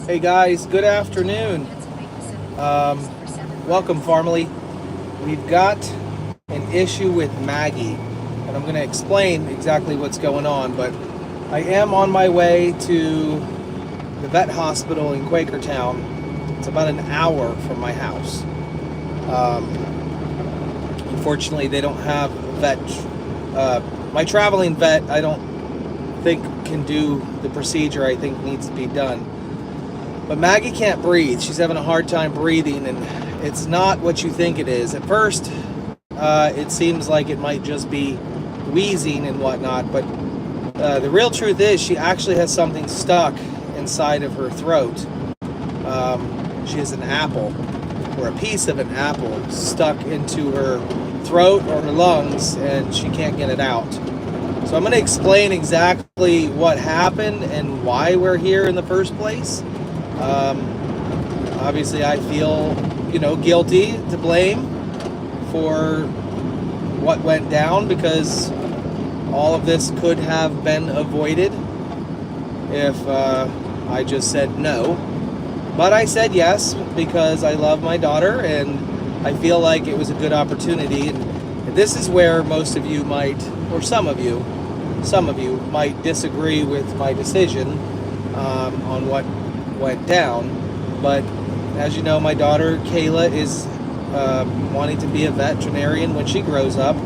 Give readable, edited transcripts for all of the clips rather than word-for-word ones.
Hey guys, good afternoon. Welcome, Farmily. We've got an issue with Maggie, and I'm going to explain exactly what's going on, but I am on my way to the vet hospital in Quakertown. It's about an hour from my house. Unfortunately, they don't have a vet. My traveling vet, I don't think can do the procedure I think needs to be done. But Maggie can't breathe. She's having a hard time breathing, and it's not what you think it is. At first, it seems like it might just be wheezing and whatnot, but the real truth is she actually has something stuck inside of her throat. She has an apple, or a piece of an apple, stuck into her throat or her lungs, and she can't get it out. So I'm going to explain exactly what happened and why we're here in the first place. Obviously, I feel, guilty to blame for what went down, because all of this could have been avoided if I just said no. But I said yes because I love my daughter and I feel like it was a good opportunity. And this is where most of you might, or some of you might disagree with my decision on what went down. But as you know, my daughter Kayla is wanting to be a veterinarian when she grows up.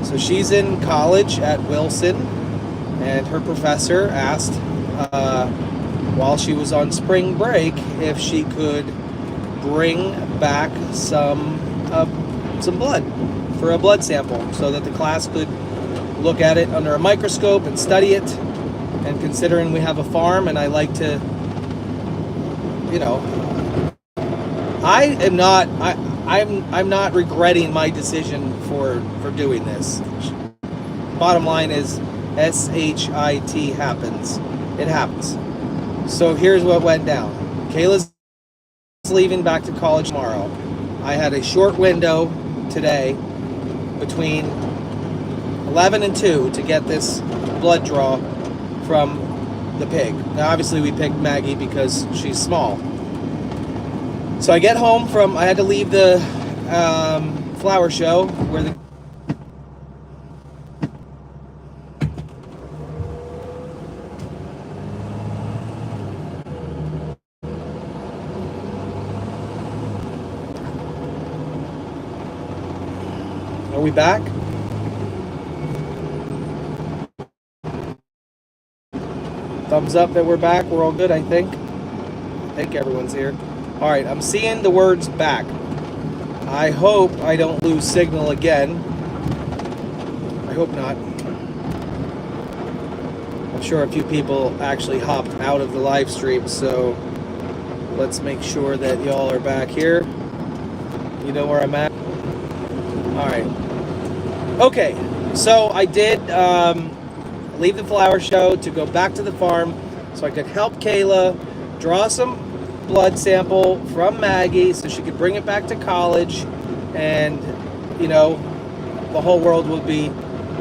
So she's in college at Wilson, and her professor asked while she was on spring break if she could bring back some blood for a blood sample so that the class could look at it under a microscope and study it. And considering we have a farm and I like to, I'm not regretting my decision for doing this. Bottom line is SHIT happens. It happens. So here's what went down. Kayla's leaving back to college tomorrow. I had a short window today between 11 and 2 to get this blood draw from the pig. Now obviously we picked Maggie because she's small. So I get home I had to leave the flower show where the Are we back? Thumbs up that we're back. We're all good, I think. I think everyone's here. All right, I'm seeing the words back. I hope I don't lose signal again. I hope not. I'm sure a few people actually hopped out of the live stream, so let's make sure that y'all are back here. You know where I'm at? All right. Okay, so I did leave the flower show to go back to the farm so I could help Kayla draw some blood sample from Maggie so she could bring it back to college, and the whole world would be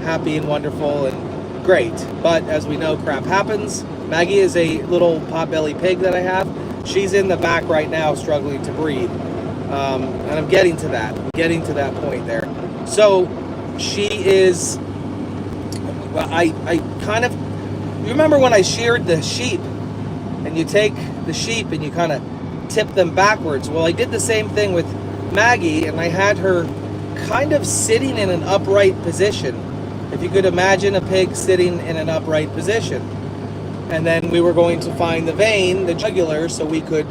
happy and wonderful and great. But as we know, crap happens. Maggie is a little potbelly pig that I have. She's in the back right now struggling to breathe, and I'm getting to that point there. So she is, you remember when I sheared the sheep, and you take the sheep and you kind of tip them backwards? Well, I did the same thing with Maggie, and I had her kind of sitting in an upright position. If you could imagine a pig sitting in an upright position. And then we were going to find the vein, the jugular, so we could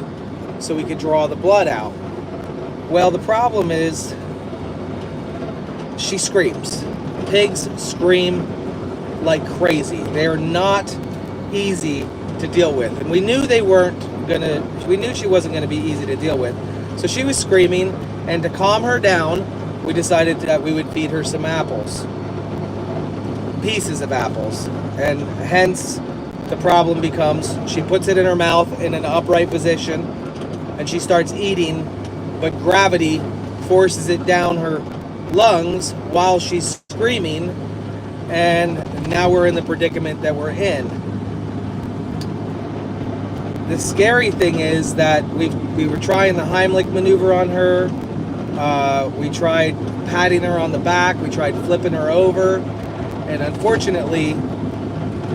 draw the blood out. Well, the problem is she screams. Pigs scream like crazy. They are not easy to deal with, and we knew we knew she wasn't gonna be easy to deal with. So she was screaming, and to calm her down, we decided that we would feed her some apples, pieces of apples, and hence the problem becomes she puts it in her mouth in an upright position, and she starts eating, but gravity forces it down her lungs while she's screaming, and now we're in the predicament that we're in. the scary thing is that we were trying the Heimlich maneuver on her. We tried patting her on the back. We tried flipping her over. And unfortunately,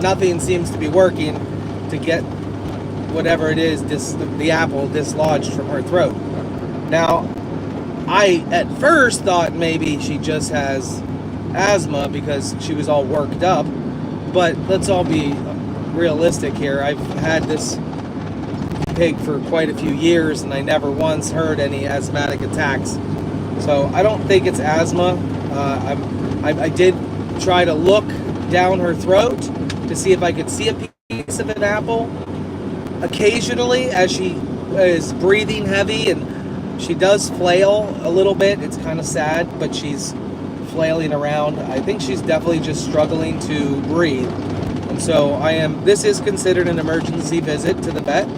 nothing seems to be working to get whatever it is, the apple dislodged from her throat. Now, I at first thought maybe she just has asthma because she was all worked up. But let's all be realistic here. I've had this pig for quite a few years and I never once heard any asthmatic attacks. So I don't think it's asthma. I did try to look down her throat to see if I could see a piece of an apple occasionally as she is breathing heavy, and she does flail a little bit. It's kind of sad, but she's flailing around. I think she's definitely just struggling to breathe. And so this is considered an emergency visit to the vet.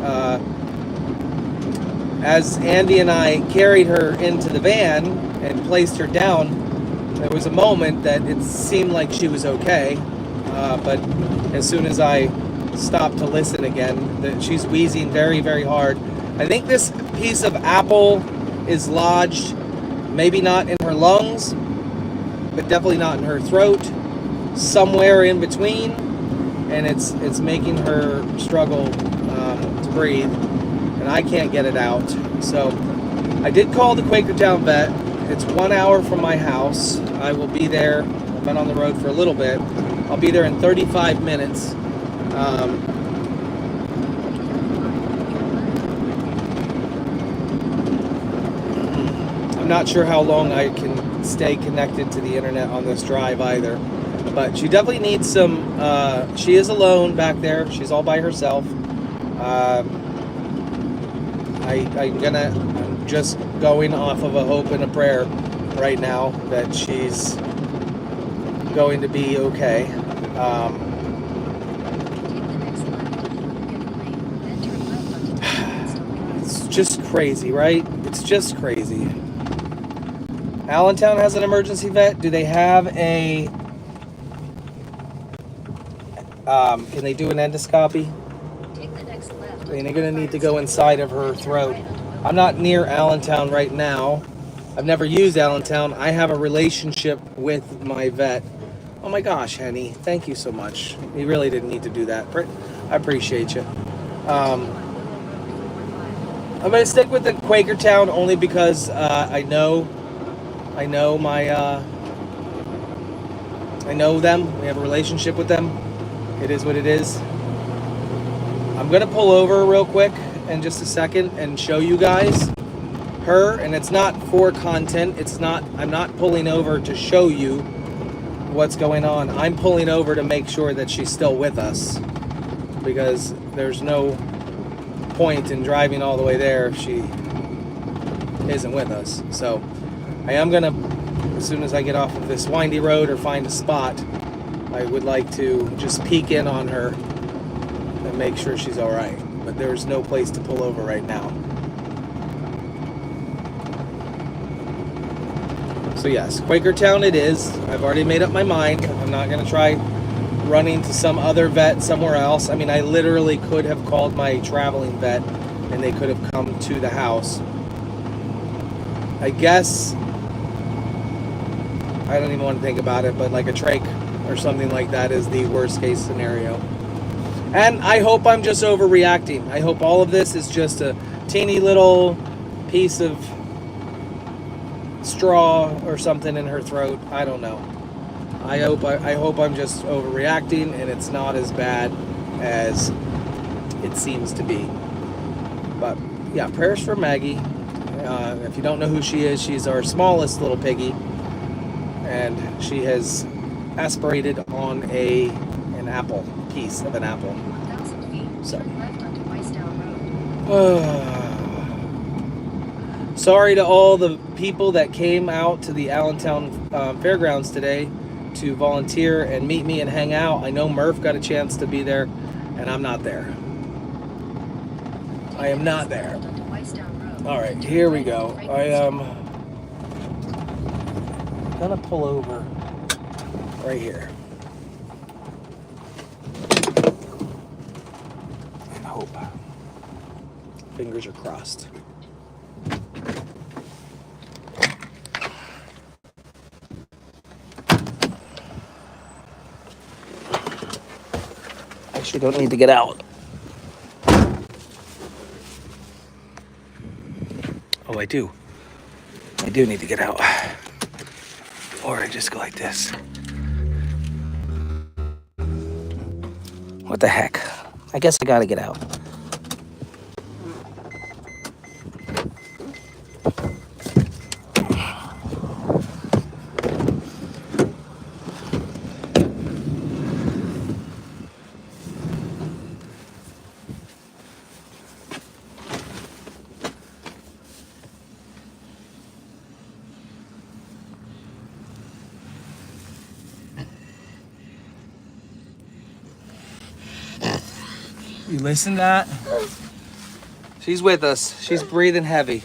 As Andy and I carried her into the van and placed her down, there was a moment that it seemed like she was okay. But as soon as I stopped to listen again, that she's wheezing very, very hard. I think this piece of apple is lodged, maybe not in her lungs, but definitely not in her throat, somewhere in between, and it's making her struggle to breathe, and I can't get it out. So I did call the Quakertown vet. It's 1 hour from my house. I will be there. I've been on the road for a little bit. I'll be there in 35 minutes. I'm not sure how long I can stay connected to the internet on this drive either. But she definitely needs some, she is alone back there. She's all by herself. I'm just going off of a hope and a prayer right now that she's going to be okay. It's just crazy, right? It's just crazy. Allentown has an emergency vet. Do they have a... can they do an endoscopy? They're going to need to go inside of her throat. I'm not near Allentown right now. I've never used Allentown. I have a relationship with my vet. Oh my gosh, Henny, thank you so much. You really didn't need to do that. I appreciate you. I'm going to stick with the Quakertown only because I know them. We have a relationship with them. It is what it is. I'm going to pull over real quick in just a second and show you guys her, and it's not for content. I'm not pulling over to show you what's going on. I'm pulling over to make sure that she's still with us, because there's no point in driving all the way there if she isn't with us. So I am going to, as soon as I get off of this windy road or find a spot, I would like to just peek in on her and make sure she's all right. But there's no place to pull over right now. So yes, Quakertown it is. I've already made up my mind. I'm not going to try running to some other vet somewhere else. I mean, I literally could have called my traveling vet and they could have come to the house. I guess, I don't even want to think about it, but like a trach or something like that is the worst case scenario. And I hope I'm just overreacting. I hope all of this is just a teeny little piece of straw or something in her throat. I don't know. I hope I'm just overreacting and it's not as bad as it seems to be. But yeah, prayers for Maggie. If you don't know who she is, she's our smallest little piggy, and she has aspirated on an apple, piece of an apple. So, sorry to all the people that came out to the Allentown Fairgrounds today to volunteer and meet me and hang out. I know Murph got a chance to be there, and I'm not there. I am not there. All right, here we go. I am gonna pull over right here and hope Fingers are crossed. Actually, don't need to get out. Oh, I do. I do need to get out. Or I just go like this. What the heck? I guess I gotta get out. You listen to that? She's with us. She's breathing heavy.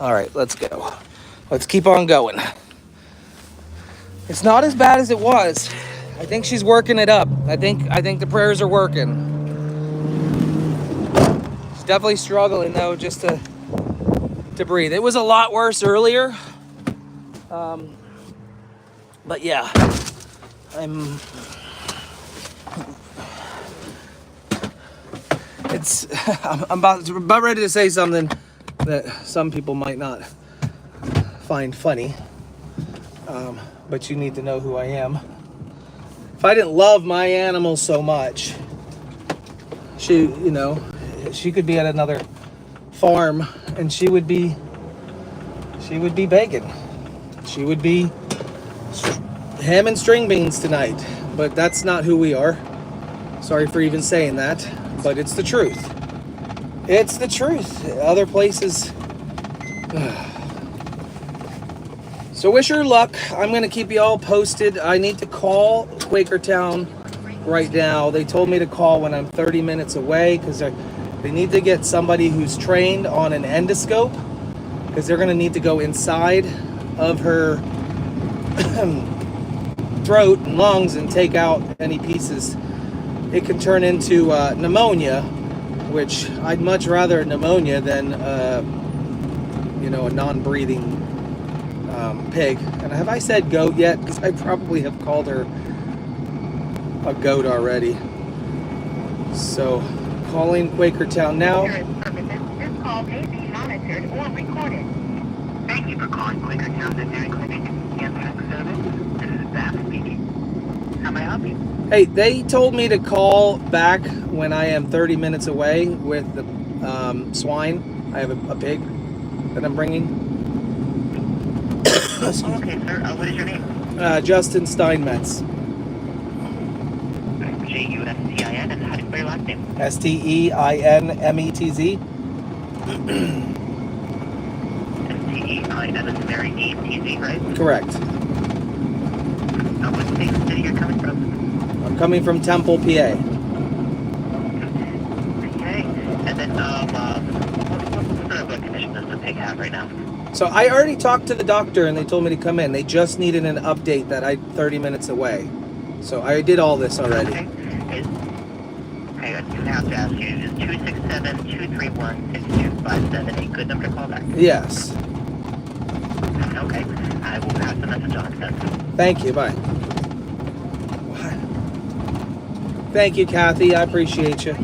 All right, let's go. Let's keep on going. It's not as bad as it was. I think she's working it up. I think the prayers are working. She's definitely struggling though, just to breathe. It was a lot worse earlier. But yeah, I'm about ready to say something that some people might not find funny. But you need to know who I am. If I didn't love my animals so much, she could be at another farm and she would be begging. She would be ham and string beans tonight, but that's not who we are. Sorry for even saying that, but it's the truth. It's the truth. Other places. So wish her luck. I'm going to keep you all posted. I need to call Quakertown right now. They told me to call when I'm 30 minutes away because they need to get somebody who's trained on an endoscope because they're going to need to go inside of her throat and lungs and take out any pieces. It can turn into pneumonia, which I'd much rather pneumonia than a non-breathing pig. And have I said goat yet? Because I probably have called her a goat already. So calling Quakertown now. This call may be monitored or recorded. Thank you for calling Quakertown Veterinary Clinic. Answering service. This is Bath speaking. How may I help you? Hey, they told me to call back when I am 30 minutes away with the swine. I have a pig that I'm bringing. Okay, sir. What is your name? Justin Steinmetz. Justin, and how do you spell your last name? Steinmetz. Stein as Mary E-T-Z, right? Correct. What state and city you're coming from? I'm coming from Temple, PA. Okay. And then, what sort of condition does the pig have right now? So I already talked to the doctor and they told me to come in. They just needed an update that I'm 30 minutes away. So I did all this already. Okay. I have to ask you, is 267-231-6257 a good number to call back? Yes. Okay. I will pass the message on to them. Thank you. Bye. Thank you, Kathy. I appreciate you.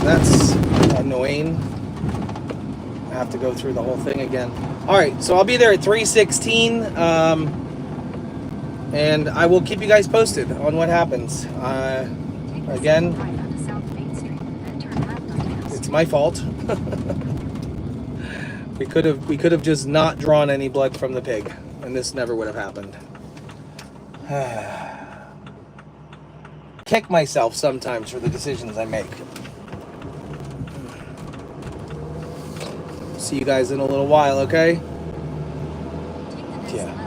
That's annoying. I have to go through the whole thing again. All right, so I'll be there at 3:16, and I will keep you guys posted on what happens. Again, it's my fault. We could have just not drawn any blood from the pig, and this never would have happened. Kick myself sometimes for the decisions I make. See you guys in a little while, okay? Yeah.